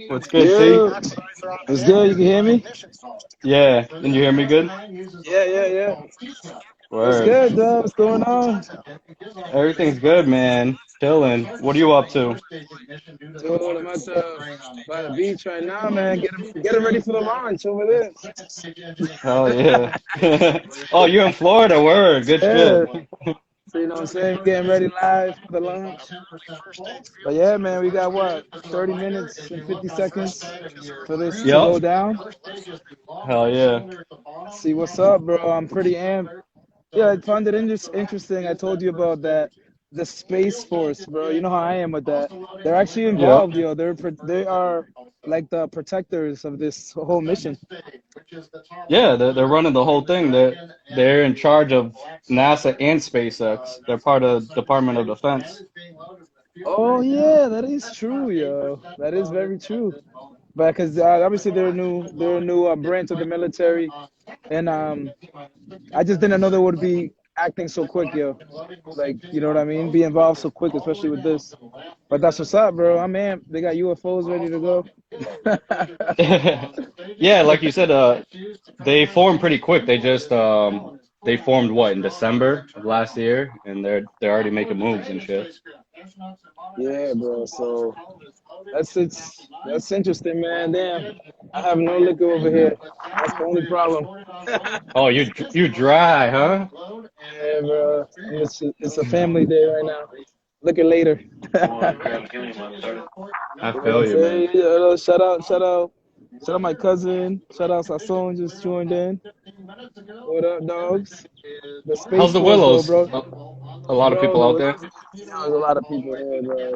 What's good, T? Yeah, it's good. You can hear me? Yeah, can you hear me good? Yeah. What's Word. good, though? What's going on? Everything's good, man. Chilling. What are you up to? Dude, I'm at by the beach right now, man. Getting ready for the launch over there. Hell yeah. Oh, you're in Florida. Word. Good Yeah. shit. So, you know what I'm saying? Getting ready live for the launch. But yeah, man, we got what? 30 minutes and 50 seconds for this to Yup. go down. Hell yeah. See what's up, bro. I'm pretty amped. Yeah, I found it interesting. I told you about that, the Space Force, bro. You know how I am with that. They're actually Yup. involved, yo. They are like the protectors of this whole mission. Yeah, they're running the whole thing. They're in charge of NASA and SpaceX. They're part of Department of Defense. Oh yeah, that is true, yo. That is very true. But because obviously they're a new branch of the military, and I just didn't know they would be acting so quick, yo. Like, you know what I mean? Be involved so quick, especially with this. But that's what's up, bro. I'm in. They got UFOs ready to go. Yeah, like you said, they formed pretty quick. They formed what in December of last year, and they're already making moves and shit. Yeah, bro. So that's interesting, man. Damn, I have no liquor over here. That's the only problem. Oh, you dry, huh? Yeah, bro. It's a family day right now. Liquor later. I You know what I'm feel you, man. saying? Shout out my cousin. Shout out Sasson just joined in. What up, dogs? The Space How's the Force, though, Willows? bro. A lot of Bro, people out there. there's a lot of people here, bro.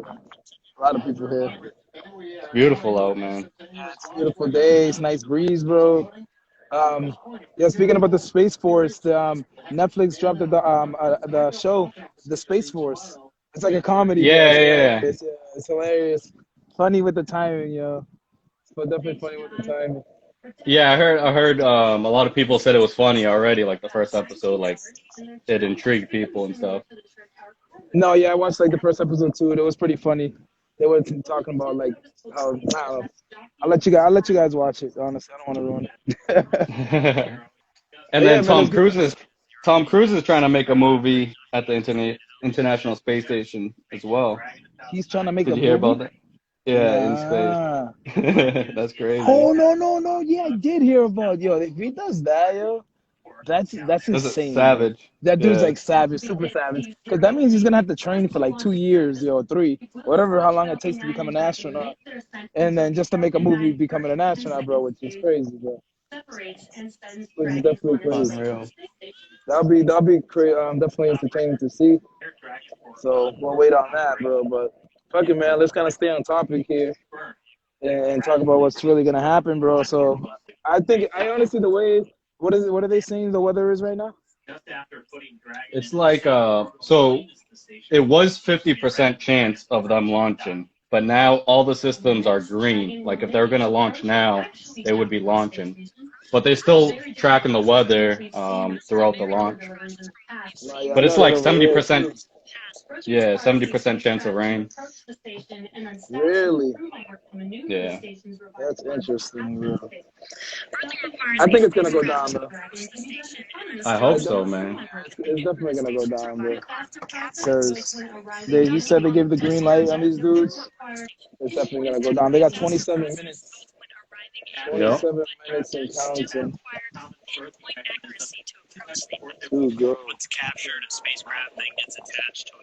A lot of people here. It's beautiful out, man. It's a beautiful day. It's nice breeze, bro. Um, yeah, speaking about the Space Force, Netflix dropped the show, the Space Force. It's like a comedy, bro. Yeah, It's yeah, hilarious. Yeah, it's hilarious. Funny with the timing, yo. But definitely funny with the timing. yeah. I heard. A lot of people said it was funny already. Like the first episode, like it intrigued people and stuff. No, yeah, I watched like the first episode too. It was pretty funny. They were talking about like how I don't know. I'll let you guys watch it. Honestly, I don't want to ruin it. And But yeah, then man, it's good. Tom Cruise is trying to make a movie at the International Space Station as well. He's trying to make Did a you hear about movie. that? Yeah, in space. Nah. That's crazy. Oh no. Yeah, I did hear about yo. If he does that, yo, that's That's a insane, yo. savage. That dude's Yeah. like savage, super savage. Because that means he's gonna have to train for like 2 years, yo, 3, whatever, how long it takes to become an astronaut, and then just to make a movie becoming an astronaut, bro, which is crazy, bro. Which is definitely crazy. Unreal. Definitely entertaining to see. So we'll wait on that, bro. But fuck it, man. Let's kind of stay on topic here and talk about what's really gonna happen, bro. So I honestly the way what is it? What are they saying the weather is right now? It's like so it was 50% chance of them launching, but now all the systems are green. Like if they're gonna launch now, they would be launching. But they're still tracking the weather throughout the launch. No, yeah, I But it's know that like over here too. 70%, yeah, 70% chance of rain. Really? Yeah. That's interesting, bro. I think it's gonna go down, bro. I hope so, man. It's definitely gonna go down, bro. Because you said they gave the green light on these dudes. It's definitely gonna go down. They got 27 minutes. Yep. 27 minutes and counting. Dude, go.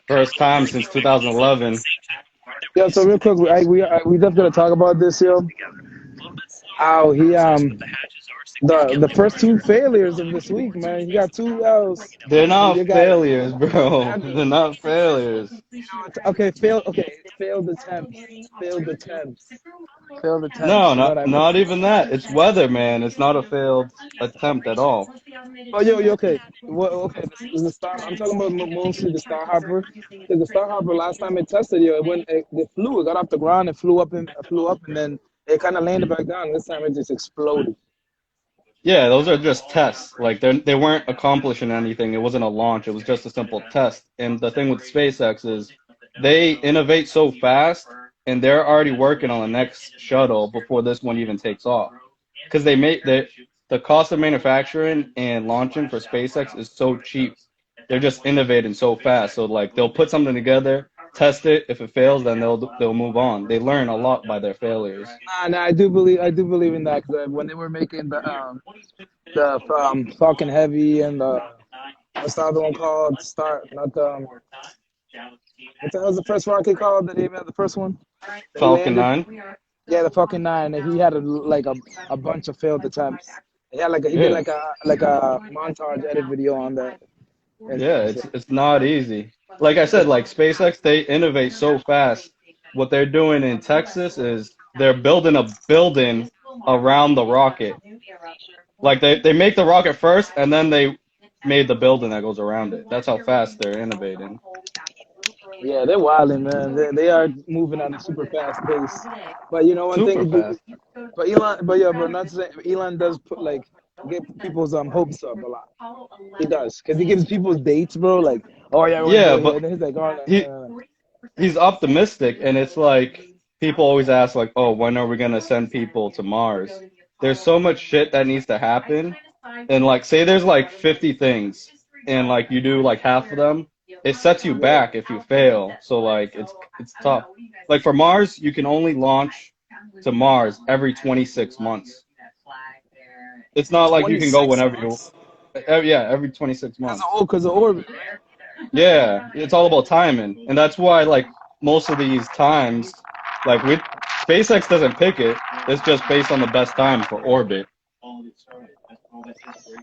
First time since 2011. Yeah, so real quick, we definitely gonna talk about this, yo. How he the first two failures of this week, man. You got two L's. They're not You got failures, bro. They're not failures. okay, failed attempts, failed attempts, failed No, attempts. You know what not I mean? not even that. It's weather, man. It's not a failed attempt at all. Oh, yo, okay. Well, okay, the star. I'm talking about mostly the Star Hopper. Because the Star Hopper last time it tested, yo, it flew. It got off the ground. It flew up, and then it kind of landed back down. This time it just exploded. Yeah, those are just tests. Like they weren't accomplishing anything. It wasn't a launch. It was just a simple test. And the thing with SpaceX is they innovate so fast and they're already working on the next shuttle before this one even takes off. Because the cost of manufacturing and launching for SpaceX is so cheap. They're just innovating so fast. So like they'll put something together, test it. If it fails, then they'll move on. They learn a lot by their failures. Nah, I do believe in that because when they were making the Falcon Heavy and the what's the other one called? Start not the what the hell's the first rocket called that they made the first one that Falcon landed? 9. Yeah, the Falcon 9. And he had a bunch of failed attempts. He did Yeah. like a montage edit video on that. And Yeah, it's not easy. Like I said, like SpaceX, they innovate so fast. What they're doing in Texas is they're building a building around the rocket. Like they make the rocket first, and then they made the building that goes around it. That's how fast they're innovating. yeah, they're wilding, man. They are moving at a super fast pace. But you know one Super thing, fast. but not to say Elon does put like get people's hopes up a lot. He does because he gives people dates, bro. Like, oh yeah, we're gonna do Yeah, it here, but and then he's like, oh no, he no, no, no. he's optimistic, and it's like people always ask like, "Oh, when are we gonna send people to Mars?" There's so much shit that needs to happen, and like say there's like 50 things, and like you do like half of them, it sets you Yeah. back if you fail. So like it's tough. Like for Mars, you can only launch to Mars every 26 months. It's not like you can go 26 whenever you. months Yeah, every 26 months. because of orbit. Yeah, it's all about timing, and that's why like most of these times, like we SpaceX doesn't pick it. It's just based on the best time for orbit.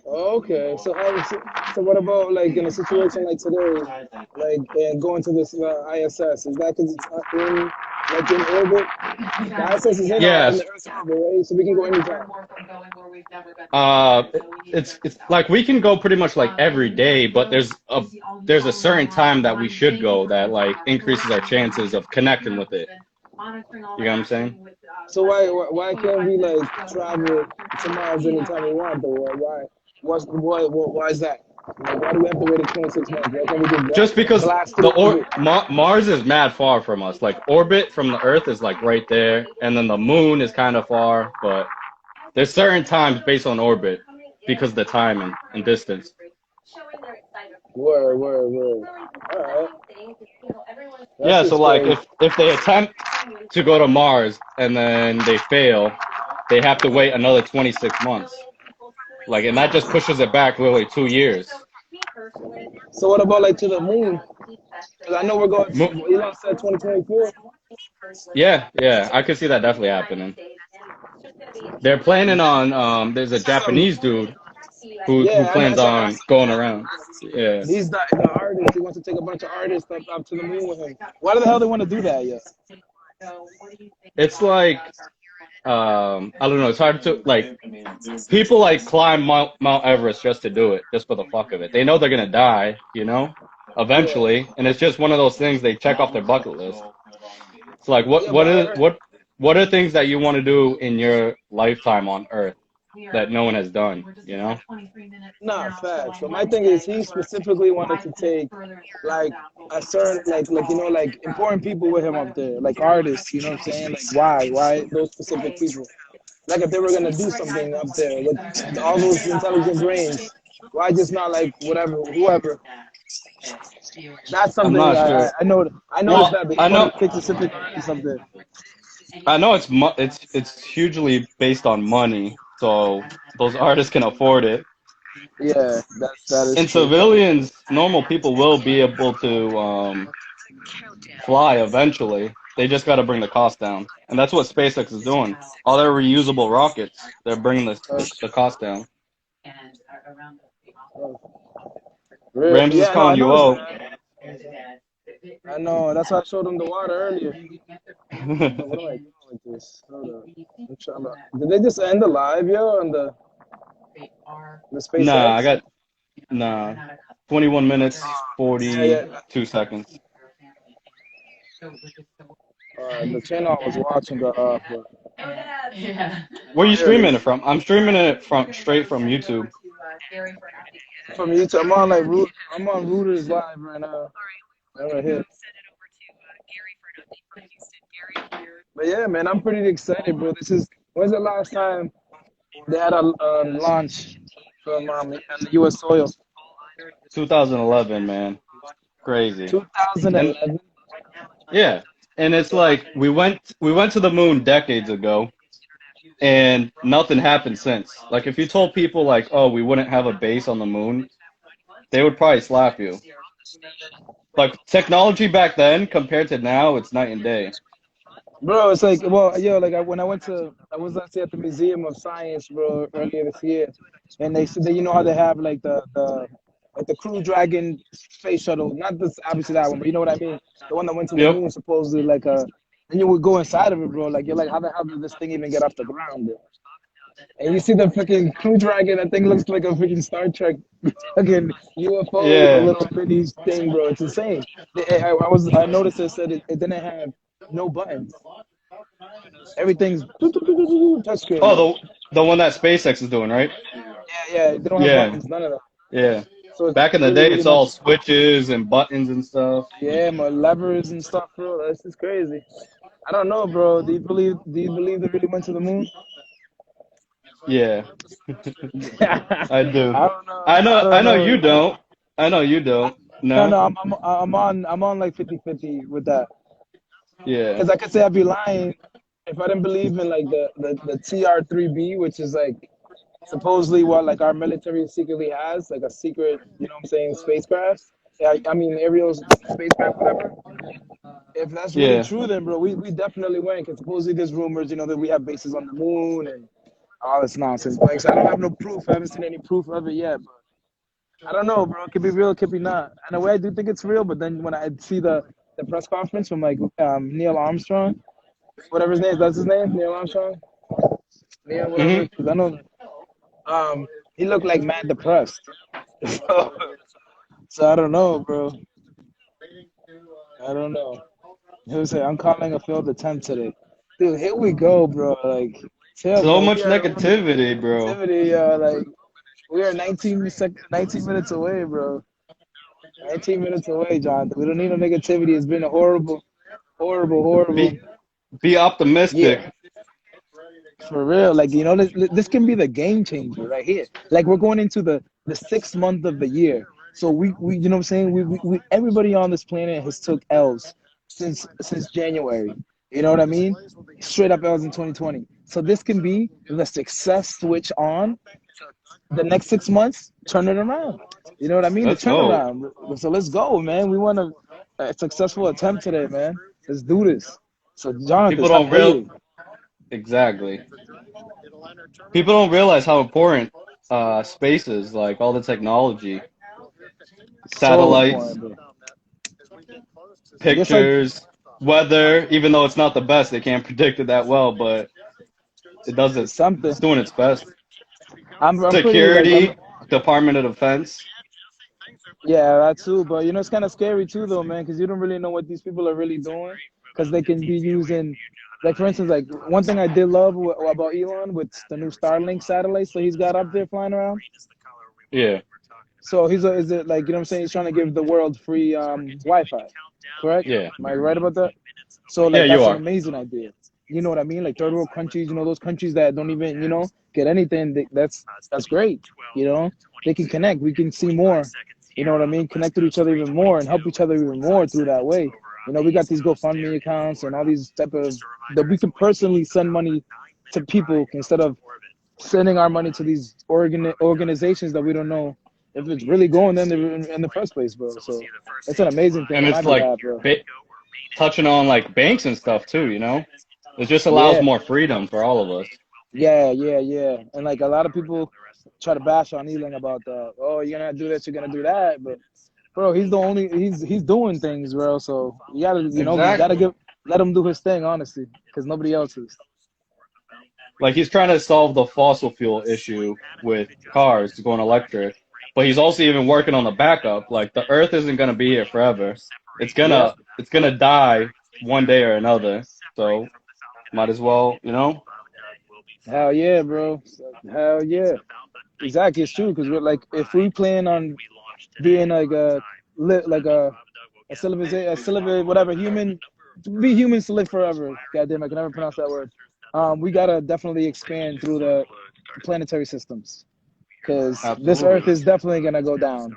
Okay, so what about like in a situation like today, like going to this ISS? Is that because it's in like in orbit? The ISS is in Yes, the Earth's orbit, right? So we can go anytime. uh, it's like we can go pretty much like every day, but there's a certain time that we should go that like increases our chances of connecting with it. You know what I'm saying? So why can't we like travel to Mars anytime we want though? Or why is that? Like, why do we have to wait 26 months? Why can't we just Just because blast through orbit? Mars is mad far from us. Like orbit from the Earth is like right there, and then the moon is kind of far, but there's certain times based on orbit because of the time and distance. Word. All right, that's Yeah, so just like crazy. if they attempt to go to Mars and then they fail, they have to wait another 26 months. Like, and that just pushes it back literally 2 years. So what about like to the moon? 'Cause I know we're going. Mo- Elon said 2024. yeah, I could see that definitely happening. They're planning on there's a Japanese dude who Yeah, plans I on saw going that. around. Yeah. He's the artist. He wants to take a bunch of artists up to the moon with him. Why the hell they want to do that? Yeah. It's like I don't know, it's hard to like people like climb Mount Everest just to do it, just for the fuck of it. They know they're gonna die, you know, Yeah. eventually, and it's just one of those things they check off their bucket list. It's like Yeah, but I heard. what are things that you want to do in your lifetime on Earth that no one has done, you know? Nah, facts. But my thing is, he specifically wanted to take like a certain like important people with him up there, like artists. You know what I'm saying? Like why those specific people? Like if they were gonna do something up there with all those intelligent brains, why just not like whatever whoever? That's I'm something not sure. I noticed Well, that he wanted to pick specific artists up there. I know it's hugely based on money, so those artists can afford it. Yeah, that is And true. civilians, normal people will be able to fly eventually. They just got to bring the cost down, and that's what SpaceX is doing. All their reusable rockets, they're bringing the cost down. Ramses is Yeah, no, I calling you noticed out. that. I know. That's why I showed him the water earlier. What am I doing with this? Hold on. I'm trying to. Did they just end the live, yo, on the Nah, SpaceX? I got nah. 21 minutes, Yeah, yeah. 42 seconds. The channel I was watching got off. But, Where are you here it streaming it is. from? I'm streaming it from straight from YouTube. From YouTube, I'm on like root. I'm on Rooters live right now. Right here. But yeah, man, I'm pretty excited, bro. When's the last time they had a launch from on the U.S. soil? 2011, man. Crazy. And 2011. yeah, and it's like we went to the moon decades ago, and nothing happened since. Like if you told people like, oh, we wouldn't have a base on the moon, they would probably slap you. Like technology back then compared to now, it's night and day. Bro, it's like, well, yo, like when I was last year at the Museum of Science, bro, earlier this year, and they said that you know how they have like the Crew Dragon space shuttle, not this obviously that one, but you know what I mean, the one that went to the Yep. moon supposedly, and you would go inside of it, bro, like you're like, how the hell did this thing even get off the ground, bro? And you see the freaking Crew Dragon, that thing looks like a freaking Star Trek fucking UFO Yeah. little mini thing, bro. It's insane. I noticed it said it didn't have no buttons. Everything's touchscreen, Oh, bro. the one that SpaceX is doing, right? Yeah, they don't have Yeah. buttons, none of that. Yeah. So it's Back in the really, day, really it's all much, switches and buttons and stuff. yeah, more levers and stuff, bro. That's just crazy. I don't know, bro. Do you believe they really went to the moon? Yeah, I I do. don't know. I I don't know you know. don't. I know you don't. No, No? no, I'm on like 50-50 with that. Yeah. Because I could say I'd be lying if I didn't believe in like the TR-3B, which is like supposedly what like our military secretly has, like a secret, you know what I'm saying, spacecraft. Yeah, I mean aerial spacecraft, whatever. If that's really Yeah. true, then bro, we definitely went. Because supposedly there's rumors, you know, that we have bases on the moon and all this nonsense. Like, so I don't have no proof. I haven't seen any proof of it yet. But I don't know, bro. It could be real, it could be not. In a way, I do think it's real. But then when I see the press conference from like Neil Armstrong, whatever his name is, that's his name, Neil Armstrong, Neil, whatever. Hmm. 'Cause I know he looked like mad depressed. so, so I don't know, bro. I don't know. He was like, I'm calling a failed attempt today. Dude, here we go, bro. Like, chill, So bro. much negativity, bro. Activity, like, we are 19 minutes away, bro. 19 minutes away, John. We don't need no negativity. It's been a horrible, horrible, horrible Be be optimistic. year. For real. Like, you know, this can be the game changer right here. Like, we're going into the 6th month of the year. So we you know what I'm saying? We everybody on this planet has took L's since January. You know what I mean? Straight up L's in 2020. So this can be the success switch on the next 6 months, turn it around. You know what I mean? The Let's go. turnaround. So let's go, man. We want a successful attempt today, man. Let's do this. So Jonathan, People stop don't real hating. exactly. People don't realize how important space is, like all the technology, So satellites, important, bro. I guess like pictures, weather. Even though it's not the best, they can't predict it that well, but it does it. it's something. It's doing its best. I'm pretty like I'm Security, Department of Defense. yeah, that too. But you know it's kind of scary too, though, man, because you don't really know what these people are really doing, because they can be using, like for instance, like one thing I did love about Elon with the new Starlink satellites that he's got up there flying around. Yeah, So is it like you know what I'm saying? He's trying to give the world free Wi-Fi, correct? yeah, Am I right about that? So yeah. like You that's an are. amazing idea. You know what I mean? Like third world countries, you know those countries that don't even get anything. That's great. You know they can connect. We can see more. You know what I mean? Connect with each other even more and help each other even more through that way. You know we got these GoFundMe accounts and all these type of that we can personally send money to people instead of sending our money to these organizations that we don't know if it's really going there in the first place, bro. So it's an amazing thing And on my it's like behalf, bro. touching on like banks and stuff too. It just allows Yeah, more freedom for all of us. yeah. And like a lot of people try to bash on Elon about that. Oh, you're gonna do this, you're gonna do that, but bro, he's doing things, bro. So you gotta Exactly. let him do his thing, honestly, because nobody else is. Like he's trying to solve the fossil fuel issue with cars going electric, but he's also even working on the backup. Like the Earth isn't gonna be here forever. Yep. It's gonna die one day or another. So might as well, you know? Hell yeah, bro. Hell yeah. Exactly, it's true. Because we're like, if we plan on being like a celibate, whatever human, be humans to live forever. Goddamn, I can never pronounce that word. We gotta definitely expand through the planetary systems because this Earth Absolutely. is definitely gonna go down.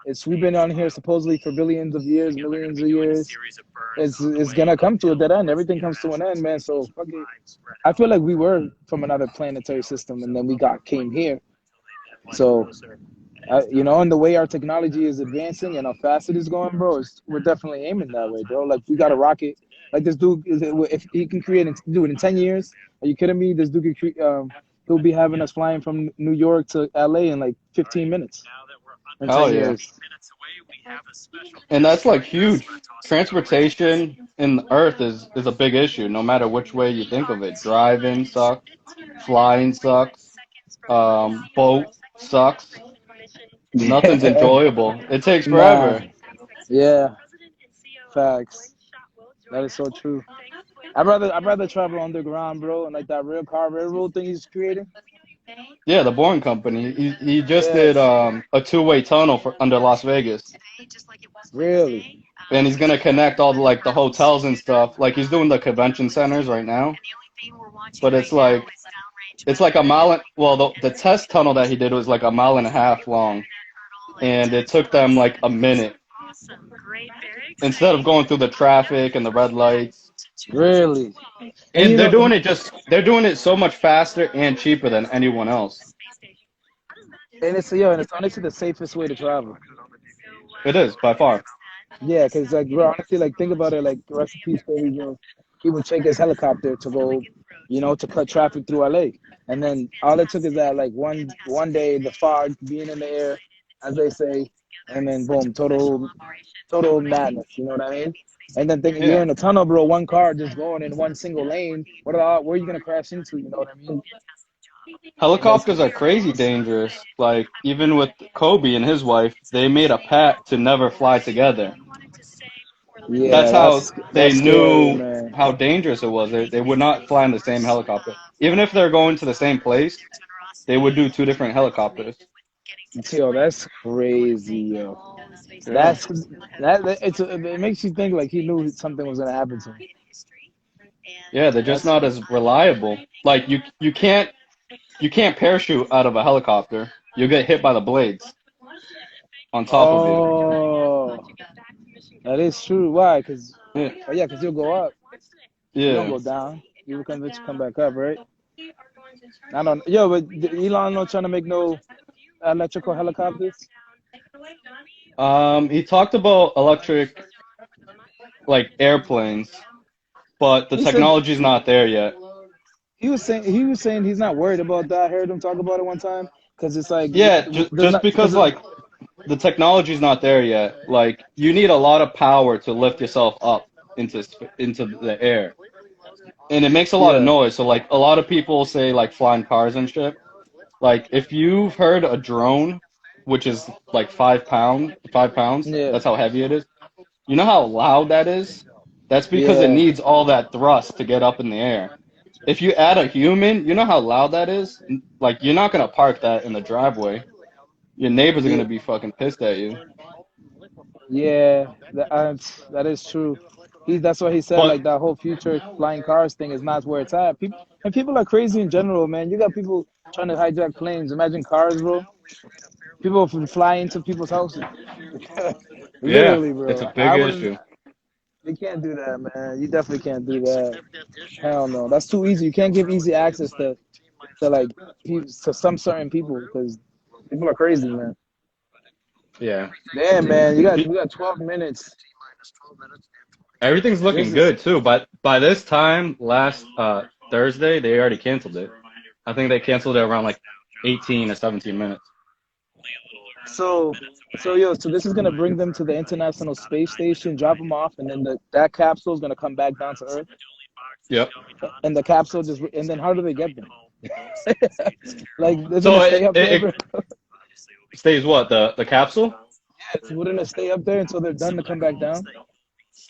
It's we've been on here supposedly for billions of years, millions of years. It's gonna come to a dead end. Everything comes to an end, man. So fuck it. I feel like we were from another planetary system, and then we got came here. So you know, and the way our technology is advancing and how fast it is going, bro, we're definitely aiming that way, bro. Like we got a rocket. Like this dude, if he can create and do it in 10 years, are you kidding me? This dude can create. He'll be having us flying from New York to LA in like 15 minutes in Hell 10 yeah. years. And that's like huge. Transportation in the Earth is a big issue, no matter which way you think of it. Driving sucks, flying sucks, boat sucks. Nothing's Yeah, enjoyable. It takes nah, forever. yeah, facts. That is so true. I'd rather travel underground, bro, and like that rail car railroad thing he's creating. Yeah, the Boring Company. He just Yeah, did a two-way tunnel for under Las Vegas, really. and he's gonna connect all the hotels and stuff. Like he's doing the convention centers right now, but it's like a mile. Well, the test tunnel that he did was like a mile and a half long, and it took them like a minute instead of going through the traffic and the red lights. Really. And And you know, they're doing it so much faster and cheaper than anyone else. and it's honestly the safest way to travel. It is by far. Yeah, because like bro, honestly, like think about it, like recipes for he would take his helicopter to go, you know, to cut traffic through LA. And then all it took is that like one day the fog being in the air, as they say, and then boom, total madness, you know what I mean? And then thinking you're Yeah. in a tunnel, bro, one car just going in one single lane. Where are you gonna crash into? You know what I mean? That's Helicopters are crazy dangerous. Like even with Kobe and his wife, they made a pact to never fly together. That's yeah, how they that's scary, knew man. how dangerous it was. They would not fly in the same helicopter. Even if they're going to the same place, they would do two different helicopters. Yo, that's crazy, yo. Yeah. That's it makes you think like he knew something was gonna happen to him. Yeah, they're just That's not as reliable. Like you can't parachute out of a helicopter. You'll get hit by the blades on top of you. oh, that is true. Why? Cause Yeah. oh yeah, cause you'll go up. You don't Yeah. go down. You will come back up, right? I don't. Yo, but Elon not trying to make no electrical helicopters. He talked about electric like airplanes, but the He said technology's not there yet. he was saying he's not worried about that. I heard him talk about it one time because it's like Yeah, there's just not because because like the technology's not there yet. Like you need a lot of power to lift yourself up into the air, and it makes a lot of yeah noise. So like a lot of people say like flying cars and shit. Like if you've heard a drone, which is like 5 pounds, yeah that's how heavy it is. You know how loud that is? That's because it yeah needs all that thrust to get up in the air. If you add a human, you know how loud that is? Like you're not gonna park that in the driveway. Your neighbors are yeah gonna be fucking pissed at you. yeah. That is true. That's why he said But like that whole future flying cars thing is not where it's at. People are crazy in general, man. You got people trying to hijack planes. Imagine cars, bro. People fly into people's houses. yeah, Literally, it's bro. a I big wouldn't. issue. You can't do that, man. You definitely can't do that. Hell no. That's too easy. You can't give easy access to like to some certain people because people are crazy, man. Yeah. Damn, man. Pe- We got 12 minutes. Everything's This looking is good too, but by this time last Thursday, they already canceled it. I think they canceled it around like 18 or 17 minutes. so so this is gonna bring them to the International Space Station, drop them off, and then that capsule is gonna come back down to Earth, Yep. and the capsule just and then how do they get them? Like, isn't So it it, stay up there, it, bro? it stays what? The capsule? Wouldn't it stay up there until they're done to come back down?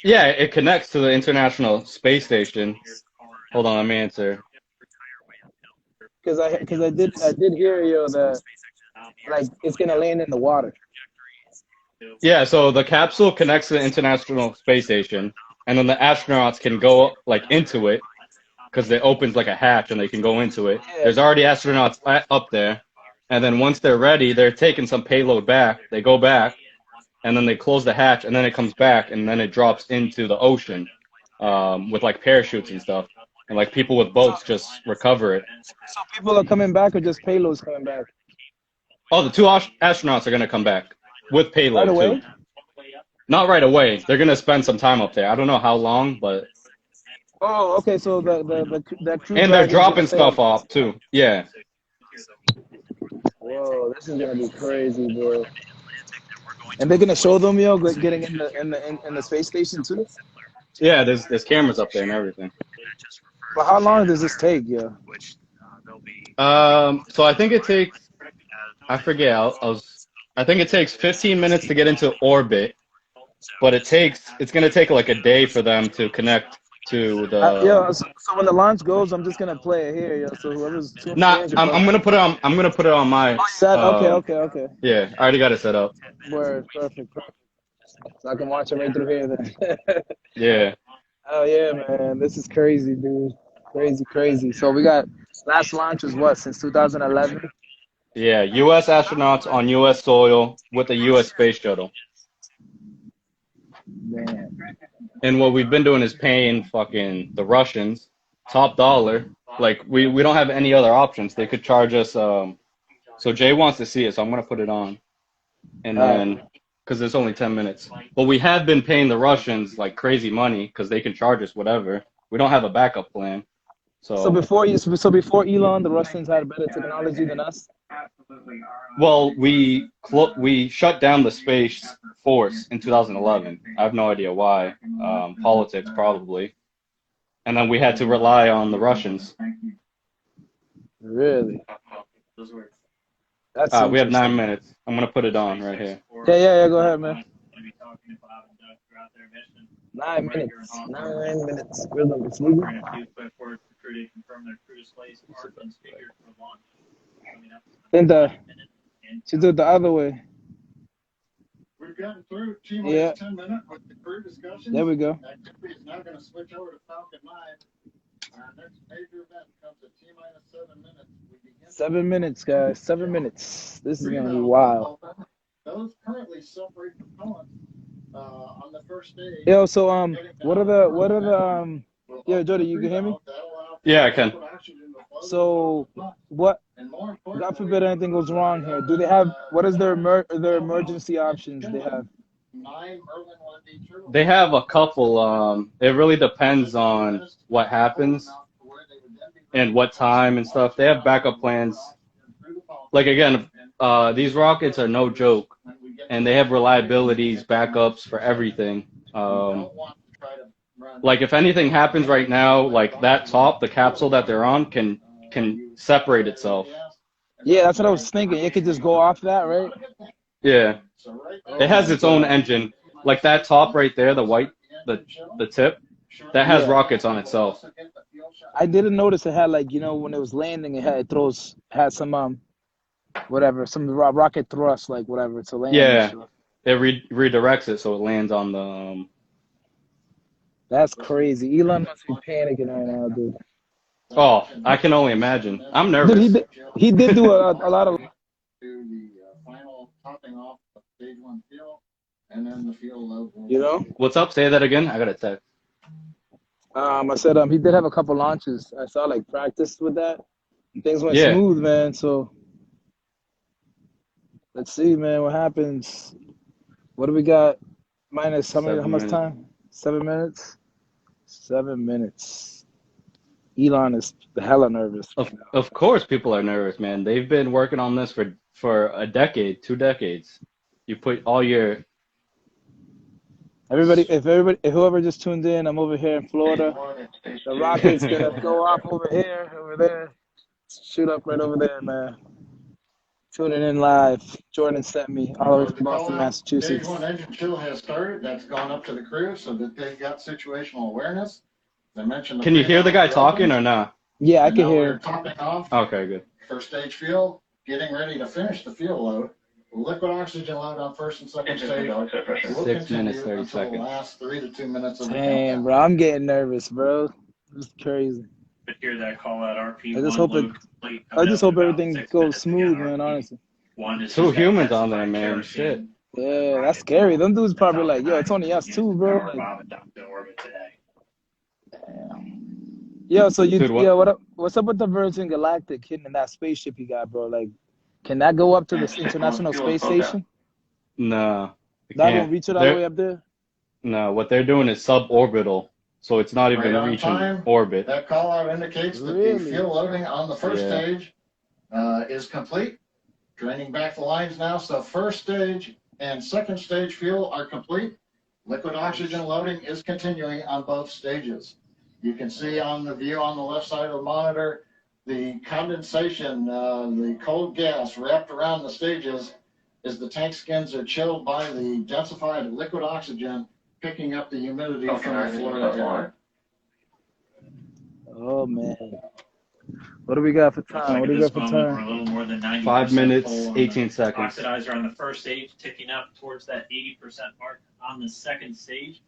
Yeah, it connects to the International Space Station. Hold on, let me answer. Because I did hear that like it's gonna land in the water. Yeah, so the capsule connects to the International Space Station. and then the astronauts can go like into it because it opens like a hatch and they can go into it. Yeah. There's already astronauts up there, and then once they're ready, they're taking some payload back. They go back, and then they close the hatch, and then it comes back, and then it drops into the ocean with like parachutes and stuff, and like people with boats just recover it. So people are coming back or just payloads coming back? Oh, the two astronauts are gonna come back with Right payload away? too. Not right away. They're gonna spend some time up there. I don't know how long, but Oh, okay. So that crew and they're dragon's gonna dropping stay up. stuff off too. Yeah. Whoa, this is gonna be crazy, bro. And they're gonna show them, yo, getting in the space station too. Yeah, there's cameras up there and everything. But how long does this take, yo? So I think it takes, I forget, I think it takes 15 minutes to get into orbit, but it's gonna take like a day for them to connect to Yo, the. so when the launch goes, I'm just gonna play it here, yo. So whoever's tuning Nah, in can I'm gonna put it on. I'm gonna put it on my. set. Okay. Yeah, I already got it set up. Word, perfect. So I can watch it right through here then. Yeah. Oh yeah, man, this is crazy, dude. Crazy. So we got last launch was what, since 2011? Yeah, U.S. astronauts on U.S. soil with the U.S. space shuttle. Man. And what we've been doing is paying fucking the Russians top dollar. Like we don't have any other options. They could charge us. So Jay wants to see it, so I'm gonna put it on, and then because it's only 10 minutes. But we have been paying the Russians like crazy money because they can charge us whatever. We don't have a backup plan. So before Elon, the Russians had better technology than us. Well, we shut down the Space Force in 2011. I have no idea why. Politics probably. And then we had to rely on the Russians. Really? That's We have interesting. 9 minutes. I'm gonna put it on right here. Yeah. Go ahead, man. 9 minutes. 9 minutes. Rhythm is legal. Then she did the other way. We've gotten through T-minus 10 minutes with the crew discussion. There we go. Activity is now going to switch over to Falcon 9. Our next major event comes at T-minus 7 minutes. 7 minutes, guys. 7 minutes. This is going to be wild. Those currently separate components on the first stage. Yo, so what are the yo, Jody, you can hear me? Yeah, I can. So what? God forbid anything goes wrong here. Do they have? What is their emergency options they have? They have a couple. It really depends on what happens and what time and stuff. They have backup plans. Like again, these rockets are no joke, and they have reliabilities, backups for everything. Like if anything happens right now, like that top, the capsule that they're on can separate itself. Yeah, that's what I was thinking. It could just go off that, right? Yeah. It has its own engine. Like that top right there, the white, the tip, that has rockets on itself. I didn't notice it had like, when it was landing, it had some whatever, some rocket thrust, like whatever to land. Yeah. It redirects it so it lands on the. That's crazy. Elon must be panicking right now, dude. Oh, I can only imagine. I'm nervous. Dude, he did do a lot of. Do the final topping off of stage 1 fuel, and then the fuel load. What's up? Say that again. I got a text. I said he did have a couple launches. I saw like practice with that. Things went smooth, man. So let's see, man, what happens. What do we got? Minus how much time? 7 minutes. 7 minutes. Elon is hella nervous. Of course, people are nervous, man. They've been working on this for a decade, 2 decades. You put all your. If whoever just tuned in, I'm over here in Florida. The rocket's gonna go off over here, over there, shoot up right over there, man. Tuning in live. Jordan sent me all the way from Boston, Massachusetts. Stage 1 engine chill has started. That's gone up to the crew so that they've got situational awareness. They mentioned. Can you hear the guy talking or not? Yeah, I can hear. Topping off. Okay, good. First stage fuel, getting ready to finish the fuel load. Liquid oxygen load on first and second stage. Will 6 minutes, 30 until seconds. the last 3 to 2 minutes of the Damn, countdown. bro, I'm getting nervous, bro. This is crazy. But hear that call out RP. I just hope everything goes smooth, man. Honestly. Two humans on there, man. Shit. Yeah, that's scary. Them dudes probably like, yo, it's only us two, bro. Like, yo, so you, Dude, what? yo, what's up with the Virgin Galactic hitting that spaceship you got, bro? Like, can that go up to the International Space Station? Nah. That won't reach it all the way up there? No, what they're doing is suborbital, so it's not even Right on reaching time. orbit. That call out indicates that the fuel loading on the first stage is complete. Draining back the lines now, so first stage and second stage fuel are complete. Liquid oxygen loading is continuing on both stages. You can see on the view on the left side of the monitor, the condensation, the cold gas wrapped around the stages as the tank skins are chilled by the densified liquid oxygen, picking up the humidity from the Florida air. Oh, man. What do we got for time? What do we got for time? We're a little more than 90%. 5 minutes, 18 seconds. Oxidizer on the first stage, ticking up towards that 80% mark. On the second stage,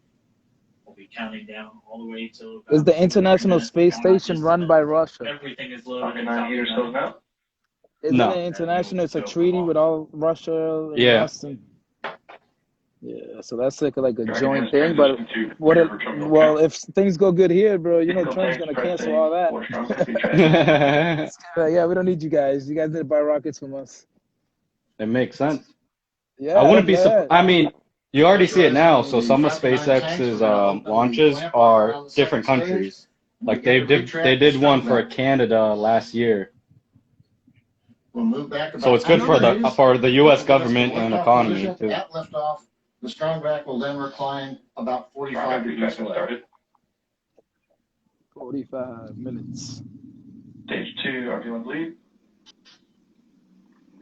we'll be counting down all the way till. Is the International Space Station run by Russia? Everything is loaded. Isn't it international? It's a treaty with all Russia and us. And, yeah, so that's like a joint thing. But well, if things go good here, bro, you know Trump's gonna cancel all that. Yeah, we don't need you guys. You guys need to buy rockets from us. It makes sense. Yeah, I wouldn't be surprised. I mean, you already see it now. So some of SpaceX's launches are different countries. Like they did one for Canada last year. We'll move back so it's good for the U.S. government and economy too. At liftoff, the strong back will then recline about 45 degrees away. 45 minutes. Stage 2, RP1 lead.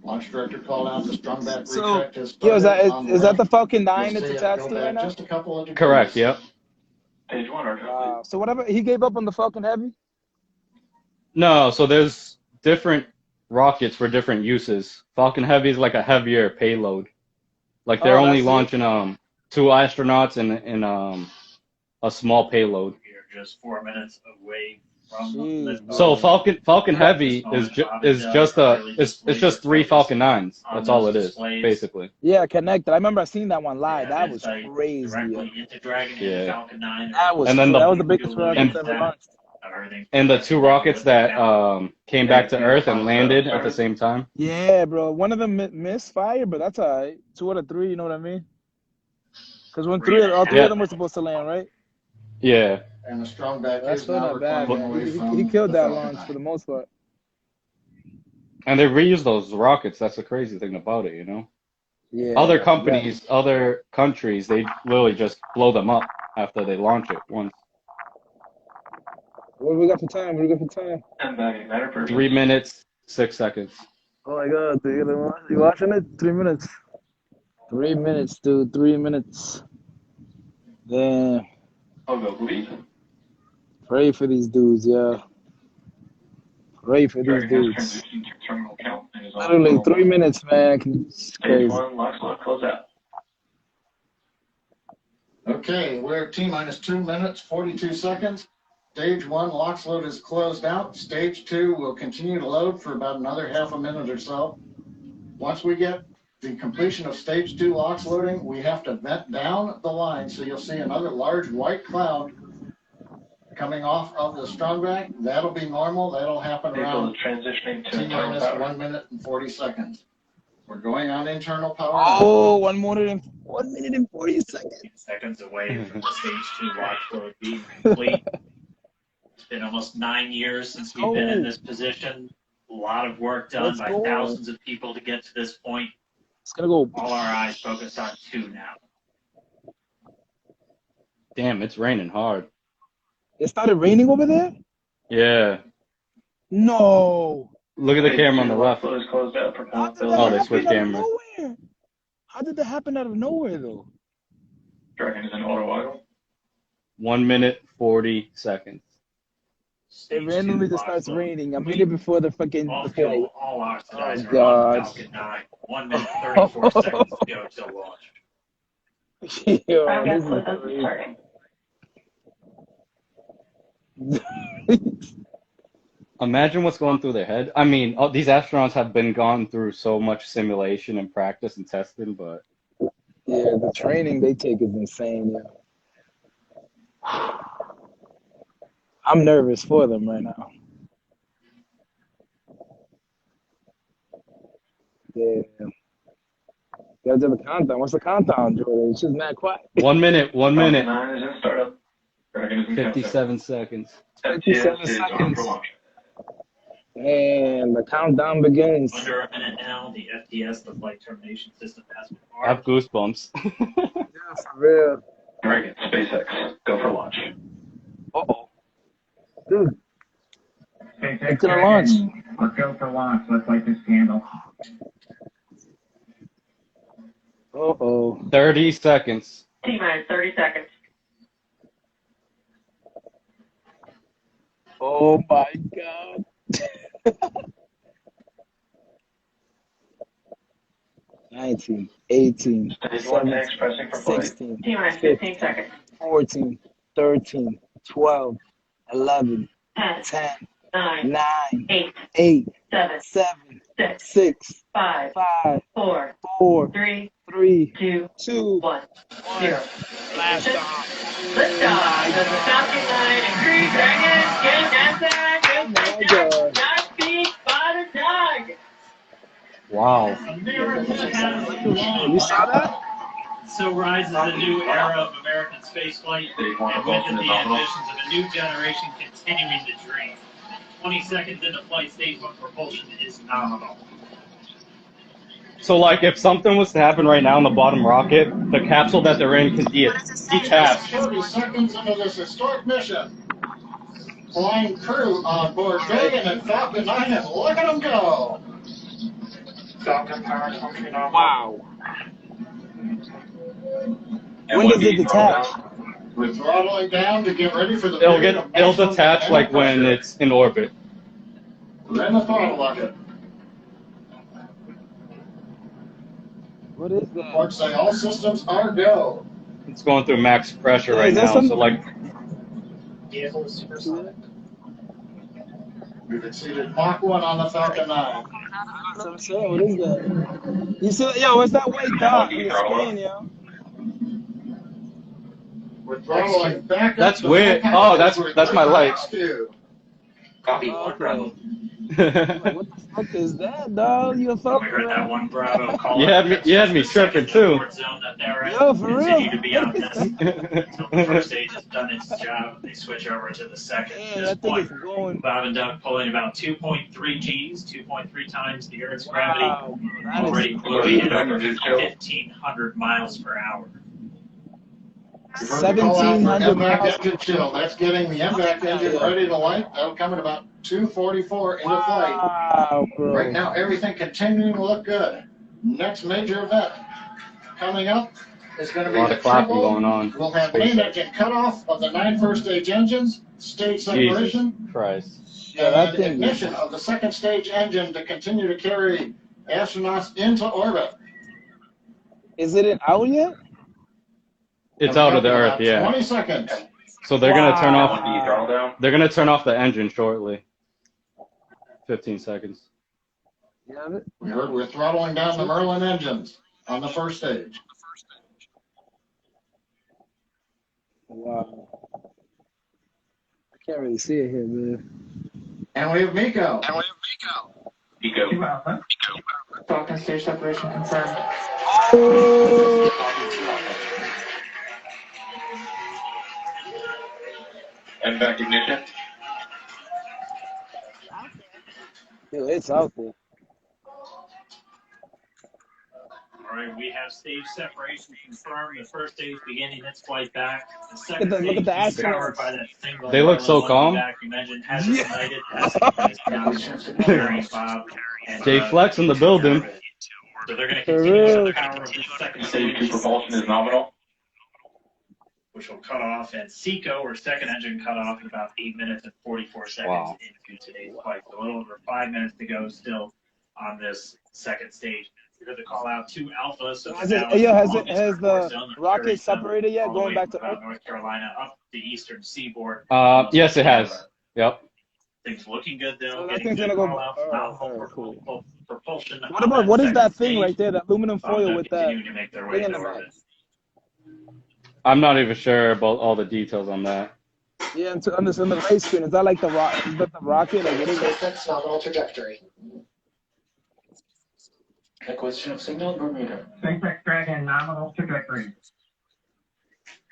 Launch director called out the strong back recheck has started. Is that the Falcon 9 it's attached to right now? Just a couple of degrees. Correct, yep. Stage 1, RP1 lead. So whatever, he gave up on the Falcon Heavy? No, so there's different rockets for different uses. Falcon Heavy is like a heavier payload. Like they're only launching 2 astronauts and a small payload. You're just 4 minutes away from so Falcon Heavy is just 3 Falcon 9s. That's all it is, basically. Yeah, connected. I remember I seen that one live. That was crazy. Yeah. That was the biggest rocket ever launched. And the 2 rockets that came back to Earth and landed at the same time. Yeah, bro. One of them misfired, but that's all right. 2 out of 3, you know what I mean? Because all three of them were supposed to land, right? Yeah. And the strong back that's is still now not bad, man. He killed that launch for the most part. And they reuse those rockets. That's the crazy thing about it, you know? Yeah. Other companies, other countries, they literally just blow them up after they launch it once. What do we got for time? 3 minutes, 6 seconds. Oh my God, dude. You watching it? 3 minutes. 3 minutes, dude. 3 minutes. Damn. I'll go bleed. Pray for these dudes, yeah. Pray for these dudes. Literally 3 minutes, man. It's crazy. Close out. Okay, we're at T-minus 2 minutes, 42 seconds. Stage 1 LOX load is closed out. Stage 2 will continue to load for about another half a minute or so. Once we get the completion of Stage 2 LOX loading, we have to vent down the line, so you'll see another large white cloud coming off of the strongback. That'll be normal. That'll happen around T-minus 1 minute and 40 seconds. We're going on internal power. Oh, 1 minute and 40 seconds. Seconds away from the Stage 2 LOX load being complete. It's been almost 9 years since we've been in this position. A lot of work done by thousands of people to get to this point. It's gonna go. All our eyes focused on 2 now. Damn, it's raining hard. It started raining over there? Yeah. No. Look at the camera on the left. Oh, they switched cameras. How did that happen out of nowhere, though? Dragon is in auto idle. 1 minute, 40 seconds. It randomly just starts raining. I'm here before the fucking. All oxidizers God. on Falcon 9. 1 minute 34 seconds to go till launch. Yo, I'm this going is to crazy. starting. Imagine what's going through their head. I mean, these astronauts have been gone through so much simulation and practice and testing, but Yeah, the training they take is insane. Yeah. I'm nervous for them right now. Yeah. Gotta do the countdown. What's the countdown, Jordan? It's just mad quiet. 1 minute, 1 minute, 9 is in startup. Dragon is in countdown. 57 seconds. 57 FTS is on for seconds. launch. And the countdown begins. Under a minute now, the FTS, the flight termination system, has been I have marked. goosebumps. Yeah, for real. Dragon, SpaceX, go for launch. Uh-oh. Dude. It's gonna launch. Let's go for launch. Let's light this candle. Uh-oh. 30 seconds. T-minus 30 seconds. Oh my God. 19, 18, Stage 1 tanks 17, pressing for flight. 16, T-minus 15, 15 seconds. 14, 13, 12, 11, 10, 10, 9, 9, 8, 8, 7, 7, 6, 6, 5, 5, 4, 4, 3, 3, 2, 2, 1, 0. blast off. Liftoff of the Falcon 9 and Crew Dragon. Get Oh my NASA. God. Not beat by the dog. Wow. America has launched. You saw that? So rises a new era of American spaceflight, and with it the ambitions of a new generation continuing to dream. 20 seconds into flight, stage 1 propulsion is nominal. So, like, if something was to happen right now in the bottom rocket, the capsule that they're in can detach. 30 seconds into this historic mission. Flying crew on board Dragon and Falcon 9, and look at them go. Falcon power function on. Wow. When does it detach? We're throttling down to get ready for the It'll period of it'll maximum detach like when pressure. it's in orbit. We're in the throttle bucket. What is that? Reports say all systems are go. It's going through max pressure Hey, right is that now. So, something- like, Vehicle is supersonic. We've exceeded Mach 1 on the Falcon 9. That's what I'm saying. What is that? You see, yo, what's that white dot on the screen, yo? We're throttling back up. That's to weird. full Oh, power. that's my light. Copy Oh, one okay. Bravo. Like, what the fuck is that, dog? You a We Falcon heard that man? one Bravo call. You had me tripping too. Zone that they're in. Yo, for real? Continue to be on this until the first stage has done its job. They switch over to the second. Damn, At this that thing point, is going. Bob and Doug pulling about 2.3 Gs, 2.3 times the Earth's gravity. Wow, bro, that Already is moving at crazy. over 1,500 miles per hour. We've heard the call out for 1,700 MVAC miles. engine chill. That's getting the MVAC engine ready to light. That'll come at about 2:44 into flight. Wow, bro. Right now, everything continuing to look good. Next major event coming up is going to A be lot the of clapping triple. going on. We'll have main engine cutoff of the 9 first stage engines, stage separation, Jesus Christ. Yeah, that and thing is- ignition of the second stage engine to continue to carry astronauts into orbit. Is it out yet? It's out of the Earth, About yeah. 20 seconds. So they're gonna turn Wow. off. Throttle down. They're gonna turn off the engine shortly. 15 seconds. You have it? We heard we're throttling down the Merlin engines on the first stage. Wow. I can't really see it here, man. And we have MECO. Eco. Falcon stage separation confirmed. And back ignition. Yo, it's out there. All right, we have stage separation confirmed. The first stage beginning its flight back. The Look second at the stage being astronauts. powered by that single They look so Merlin calm. vac you mentioned has ignited, has Jerry, Bob, and Jay Flex in the building. So they're going to For continue real. with the power of this second Stage 2 stage, propulsion is nominal. which will cut off at SECO, or second engine cut off in about 8 minutes and 44 seconds Wow. into today's flight. So a little over 5 minutes to go still on this second stage. You're the call out to Alpha. So Has now has the the rocket separated yet, all the going way back to from Earth? North Carolina up the eastern seaboard. Yes, it has. Yep. Things looking good though. So that Getting thing's good gonna go. call out. Alright, cool. Propulsion. What about what is second that thing stage. right there? That aluminum foil They're with that continuing to make their way thing in the into back. orbit. I'm not even sure about all the details on that. Yeah, and on the race screen, is that like the is that the rocket? Like what is it? SpaceX nominal trajectory. Acquisition of signal Bermuda. SpaceX Dragon nominal trajectory.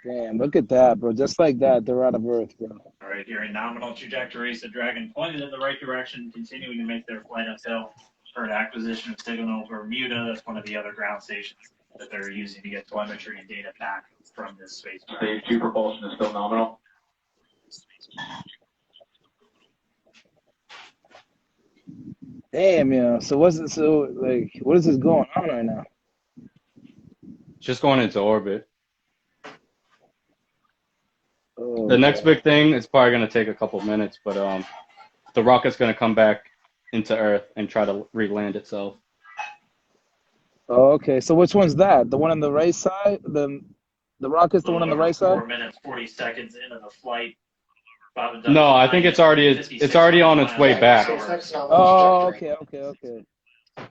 Damn, look at that, bro. Just like that, they're out of Earth, bro. All right, here in nominal trajectories, the Dragon pointed in the right direction, continuing to make their flight uphill. For an acquisition of signal Bermuda, that's one of the other ground stations that they're using to get telemetry and data back from this space. Stage 2 propulsion is still nominal. Damn, yeah. So what is this going on right now? Just going into orbit. Oh, The next big thing is probably going to take a couple minutes, but the rocket's going to come back into Earth and try to re-land itself. Oh, okay. So which one's that? The one on the right side? The rocket's the one on the right side? 4 minutes, 40 seconds into the flight. No, I think it's already on its way back. Oh, okay.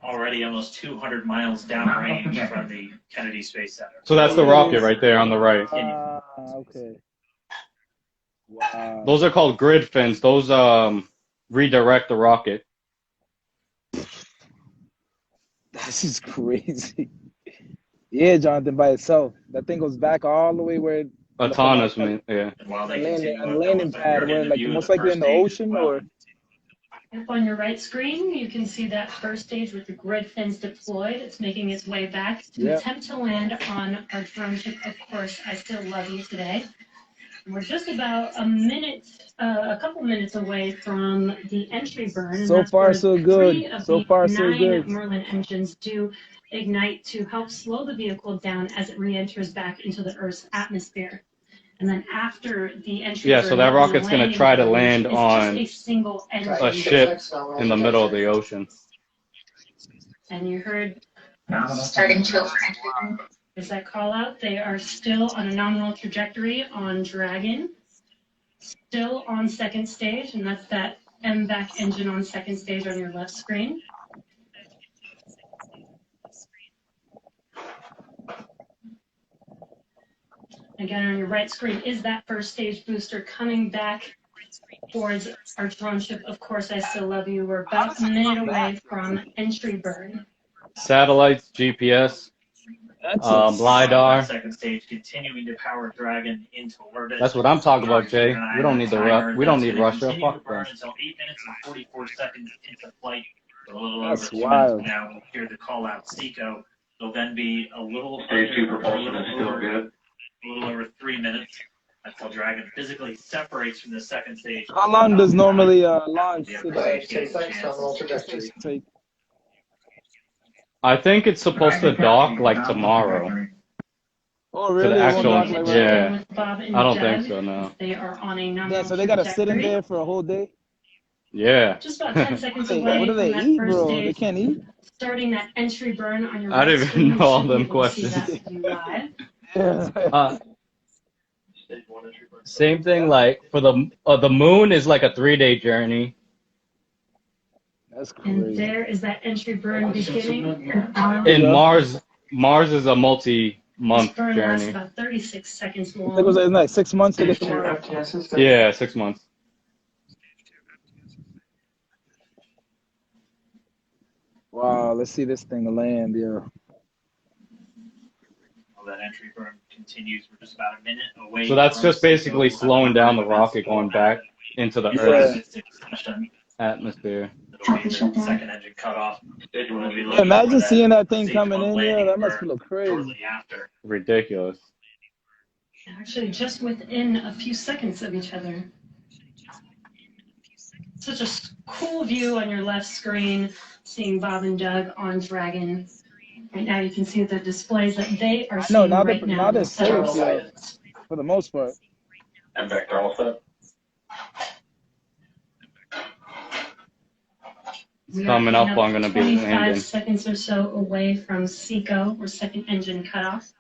Already almost 200 miles downrange from the Kennedy Space Center. So that's the rocket right there on the right. Okay. Wow. Those are called grid fins. Those redirect the rocket. This is crazy. Yeah, Jonathan, by itself. That thing goes back all the way where Autonomous, man. Yeah. And while they landing pad where like most likely in the ocean or Up on your right screen, you can see that first stage with the grid fins deployed. It's making its way back to attempt to land on our drone ship. Of course, I still love you today. And we're just about a couple minutes away from the entry burn. So far, so good. So far, so good. 9 Merlin engines do ignite to help slow the vehicle down as it re-enters back into the Earth's atmosphere. And then after the entry Yeah, so that rocket's going to try to land on a single a ship in the middle of the ocean. And you heard Starting to. is that call out. They are still on a nominal trajectory on Dragon, still on second stage, and that's that MVAC engine on second stage on your left screen. Again, on your right screen is that first stage booster coming back towards our drone ship. Of course, I still love you. We're about a minute away from entry burn. Satellites, GPS, LiDAR. Second stage continuing to power Dragon into orbit. That's what I'm talking about, Jay. We don't need we don't need Russia. Fuck burn them. until 8 minutes and 44 seconds into flight. A little That's over 2 wild. minutes now. We'll hear the call out MECO. There'll then be a little Stage 2 propulsion is still good. a little over 3 minutes until Dragon physically separates from the second stage. how long does normally launch SpaceX nominal trajectory. take? I think it's supposed to dock like tomorrow. Oh, To really? the It won't actual, dock like right yeah. With Bob and I don't Doug, think so, no. They are on a nominal Yeah, so they gotta sit in trajectory. there for a whole day. Yeah. Just about 10 seconds Hey, away what do from they that eat, first bro? They stage. can't eat. Starting that entry burn on your I right don't even screen. know all You should them be able to see questions. that live. Yeah. Same thing. Like for the moon is like a 3-day journey. That's And crazy. there is that entry burn beginning. In Mars is a multi-month This burn lasts journey. about 36 seconds I think it was long. like 6 months to get Stage to 2 Mars. FTS is good. Yeah, 6 months. Wow, let's see this thing land, yo. While that entry burn continues, we're just about a minute away. So that's from just basically MECO. slowing down the rocket going back into the Earth's atmosphere. It'll be the second engine cut off. Imagine seeing that thing coming in, yeah, that must look crazy. Shortly after. Ridiculous. Actually, just within a few seconds of each other. Such a cool view on your left screen, seeing Bob and Doug on Dragon. Right now, you can see the displays that they are No, seeing now right they're, now. now they're safe, yeah, for the most part. And vector all set. Coming up, I'm going to be 25 landing. seconds or so away from CECO, or second engine cutoff.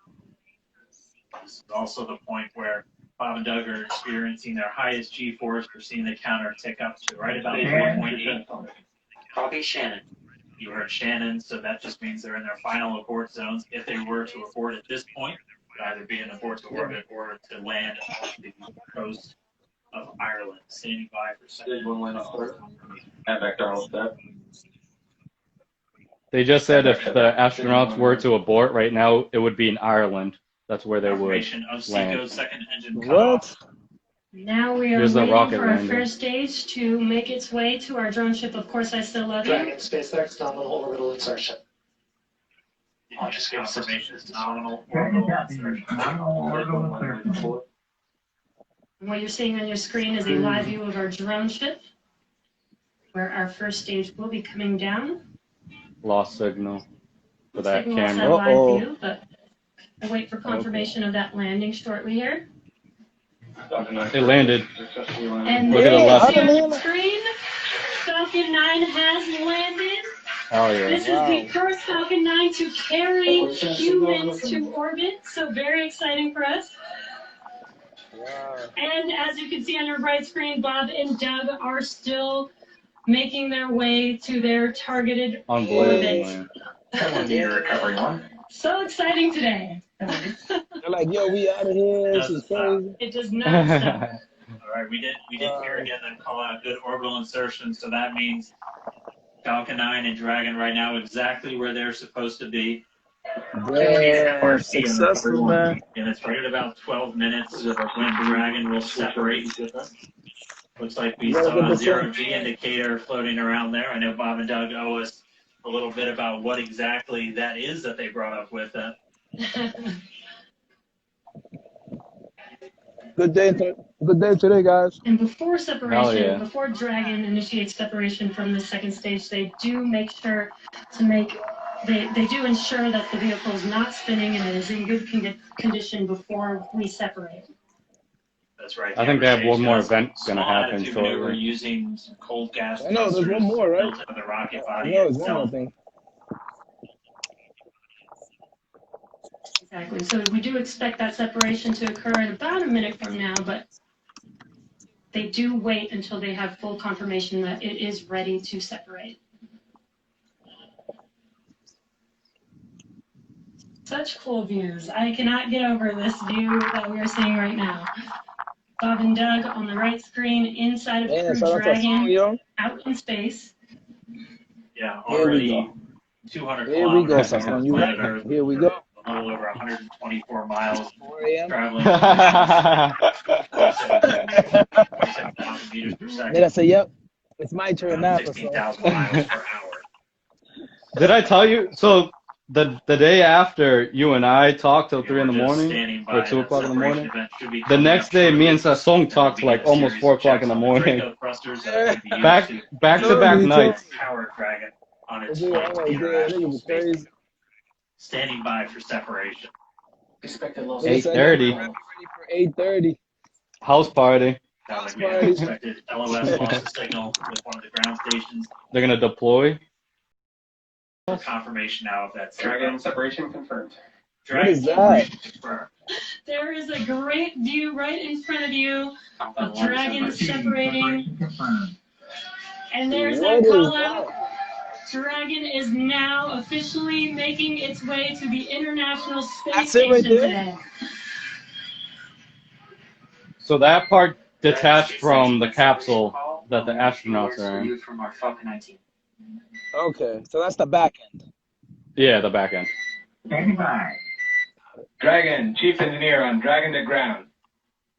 This is also the point where Bob and Doug are experiencing their highest G-force. We're seeing the counter tick up to right about 4.8. Copy Shannon. You heard Shannon, so that just means they're in their final abort zones. If they were to abort at this point, it would either be an abort to orbit or to land off the coast of Ireland. Standing by for second. And vector all set. They just said if the astronauts were to abort right now, it would be in Ireland. That's where they would Confirmation of land. CECO's second engine What? cutoff. Now we are Here's the waiting rocket for our landing. first stage to make its way to our drone ship. Of course, I still love you. Dragon SpaceX nominal orbital insertion. Just confirmation is nominal orbital insertion. And what you're seeing on your screen is a live view of our drone ship, where our first stage will be coming down. Lost signal for that Signal said camera. live view, but we'll wait for confirmation of that landing shortly here. It landed. And Look at there the you left. see on the screen, Falcon 9 has landed. Oh, yeah. This is the first Falcon 9 to carry humans to orbit, so very exciting for us. Wow. And as you can see on your right screen, Bob and Doug are still making their way to their targeted Unbelievable, orbit. man. Recovery one. So exciting today. They're like, yo, we out of here. This is crazy. It does not stop. All right, we did hear again them call out good orbital insertion, so that means Falcon 9 and Dragon right now exactly where they're supposed to be. Damn, successful, man. And it's right at about 12 minutes when Dragon will separate. Looks like we saw a zero-G indicator floating around there. I know Bob and Doug owe us a little bit about what exactly that is that they brought up with them. Good day today, guys. And before separation, yeah. before Dragon initiates separation from the second stage, they do make sure to make, they do ensure that the vehicle is not spinning and it is in good condition before we separate. That's right. I think they have one more event going to Small happen attitude maneuver shortly. using some cold gas. I know, there's one more, right? Built into the rocket I body know, there's one more itself. thing. Exactly. So we do expect that separation to occur in about a minute from now, but they do wait until they have full confirmation that it is ready to separate. Such cool views. I cannot get over this view that we are seeing right now. Bob and Doug on the right screen, inside of Man, Crew shout out to Dragon, yo. out in space. Yeah, Here we already go. 200 Here we go, kilometers Sasson. from You planet ready? Earth. Here we go. A little over 124 miles 4 a.m. traveling 27,000 meters per second. Then I say, yep, it's my turn now. 16,000 miles per hour. Did I tell you? So the day after you and I talked till 3 in the morning or 2 o'clock in the morning, the next day me and Sasson talked till like almost 4 o'clock in the morning. Back to back nights. Power Dragon on its Dude, I'm like, way to dude, that nigga was crazy. standing by for separation. Expected loss. 8:30. Ready for 8:30. House party. Sounds like we had expected. LOS lost the signal with one of the ground stations. They're gonna deploy. For confirmation now of that Dragon separation confirmed. What is that? confirmed. There is a great view right in front of you of Dragon separating. And there's What that is call that? out. Dragon is now officially making its way to the International Space That's it Station right there? today. So that part detached from the capsule that the astronauts are in. From our Falcon 19. Okay, so that's the back end. Yeah, the back end. Standing by. Dragon, Chief Engineer on Dragon to Ground.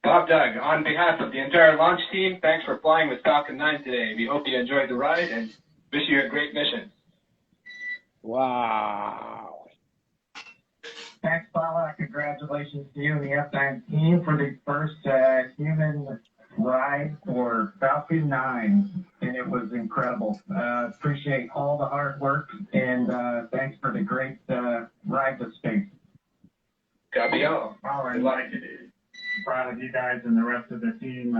Bob Doug, on behalf of the entire launch team, thanks for flying with Falcon 9 today. We hope you enjoyed the ride and wish you a great mission. Wow. Thanks, Paula. Congratulations to you and the F9 team for the first human ride for Falcon 9. And it was incredible. Appreciate all the hard work and thanks for the great ride to space. Copy all. All right. Proud of you guys and the rest of the team.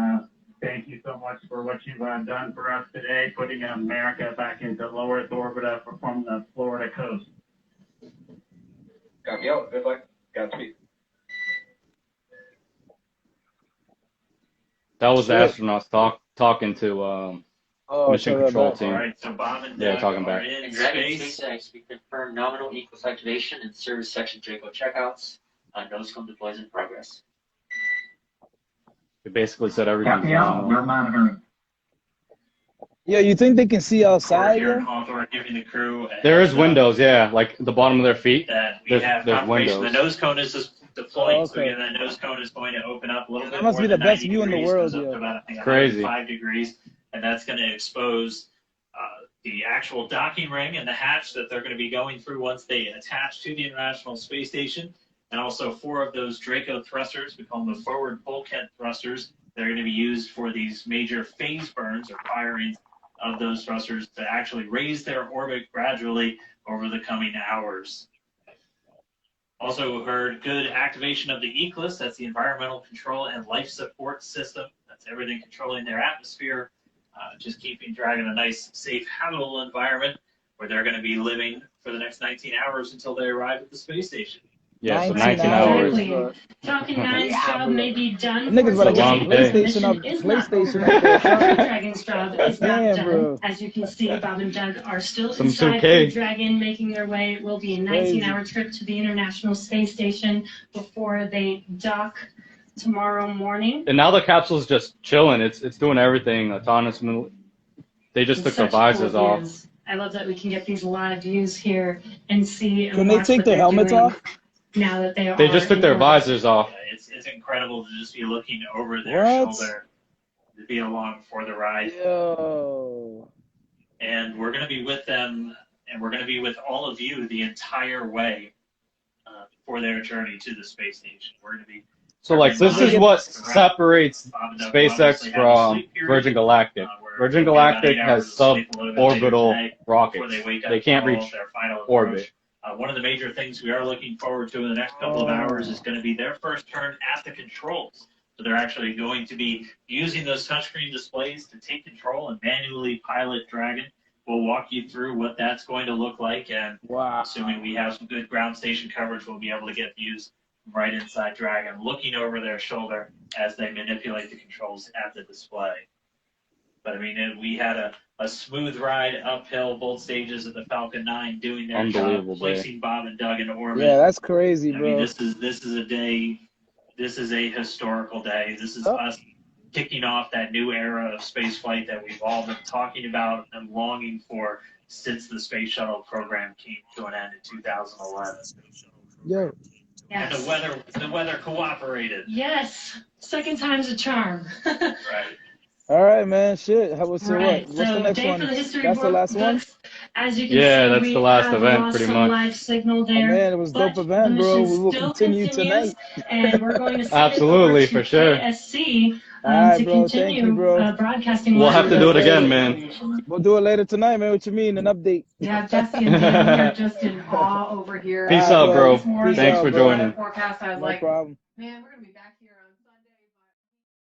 Thank you so much for what you've done for us today, putting America back into low Earth orbit from the Florida coast. Copy out. Good luck. Godspeed. That was the astronauts talking to mission control team. All right, so Bob and Doug talking are back. in Dragon space. SpaceX, we confirm nominal equals activation and service section JCO checkouts. NOSCOM deploys in progress. They basically said everything's Copy out. We're monitoring. Yeah, you think they can see We're outside? here in Yeah? Hawthorne giving the crew a There is heads up windows, yeah, like the bottom of their feet. that we have There's confirmation the windows. nose cone is just deployed. Oh, So okay. again, that nose cone is going to open up a little bit That must more be the than best 90 view in the degrees, world, goes up yeah. to about, I think, Crazy. 105 degrees, and that's going to expose the actual docking ring and the hatch that they're going to be going through once they attach to the International Space Station, and also 4 of those Draco thrusters, we call them the forward bulkhead thrusters. They're going to be used for these major phase burns or firings of those thrusters to actually raise their orbit gradually over the coming hours. Also heard good activation of the ECLSS, that's the Environmental Control and Life Support System. That's everything controlling their atmosphere, just keeping Dragon a nice, safe, habitable environment where they're going to be living for the next 19 hours until they arrive at the space station. Yeah, so 19 19 hours. Exactly. Falcon 9's job may be done. Niggas for better get some long day. PlayStation up, Mission is not PlayStation over. up there. son. Dragon's job is not Damn, done. bro. As you can see, Bob and Doug are still Some inside 2K. the Dragon, making their way. It will be a 19-hour trip to the International Space Station before they dock tomorrow morning. And now the capsule's just chilling. It's doing everything autonomously. They just took the Such visors cool off. views. I love that we can get these live views here and see. And Can they watch take what their they're helmets doing off? Now that they are. They just took their in orbit. visors off. It's incredible to just be looking over their What? shoulder to be along for the ride. Yo. And we're going to be with them, and we're going to be with all of you the entire way for their journey to the space station. We're going to be. So, like, this is what separates Bob and Doug SpaceX obviously have a from sleep period, Virgin Galactic. where Virgin they'll get about Galactic 8 hours has of sleep a little bit later suborbital today rockets. before they wake up They can't for reach their final orbit. approach. One of the major things we are looking forward to in the next couple of hours is going to be their first turn at the controls. So they're actually going to be using those touchscreen displays to take control and manually pilot Dragon. We'll walk you through what that's going to look like, and Wow. assuming we have some good ground station coverage, we'll be able to get views right inside Dragon, looking over their shoulder as they manipulate the controls at the display. But I mean, we had a smooth ride uphill, both stages of the Falcon 9 doing their Unbelievable job, placing Bob and Doug in orbit. Yeah, that's crazy, I bro. mean, this is a day. This is a historical day. This is us kicking off that new era of spaceflight that we've all been talking about and longing for since the space shuttle program came to an end in 2011. Yo. Yes. And the weather cooperated. Yes. Second time's a charm. Right. All right, man. Shit. How was Right. what? What's So the next day one? for the history That's the book- last one? books. As you can Yeah, see, that's we the last have event, lost pretty some much. live signal Oh, there. man, it was But dope event, the bro. mission We will still continue continues, tonight. And we're going to send Absolutely, it over for to sure. KSC All right, to bro. Thank continue you, bro. broadcasting. We'll live have to do it from the again, space man. station. We'll do it later tonight, man. What you mean? An update. Yeah, Jesse and Dan, we are just in awe over here. Peace All out, right, bro. Peace Thanks out, for bro. joining. Forecast, I was No like, problem. man, we're gonna be back here.